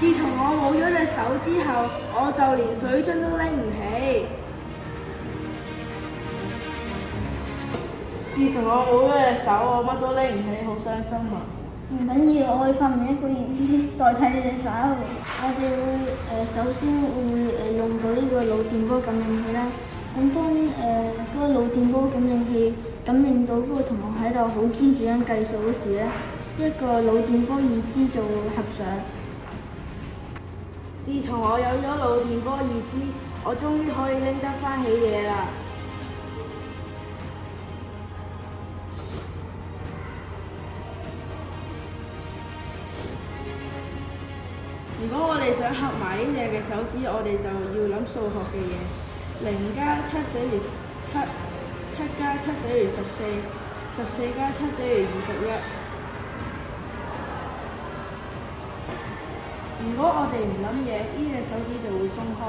自從我冇咗隻手之後，我就連水樽都拎唔起。自從我冇咗隻手，我乜都拎唔起，好傷心啊！唔緊要，我會發明一個義肢代替你隻手。我哋會首先會用到呢個腦電波感應器啦。咁當嗰個腦電波感應器感應到嗰個同學喺度好專注咁計數嗰時咧，一個腦電波義肢就會合上。自從我有咗腦電波義肢，我終於可以拎得翻起嘢啦！如果我哋想合埋呢隻嘅手指，我哋就要諗數學嘅嘢。0加7等於7，7加7等於14，14加7等於21。如果我哋唔諗嘢，呢隻手指就會鬆開。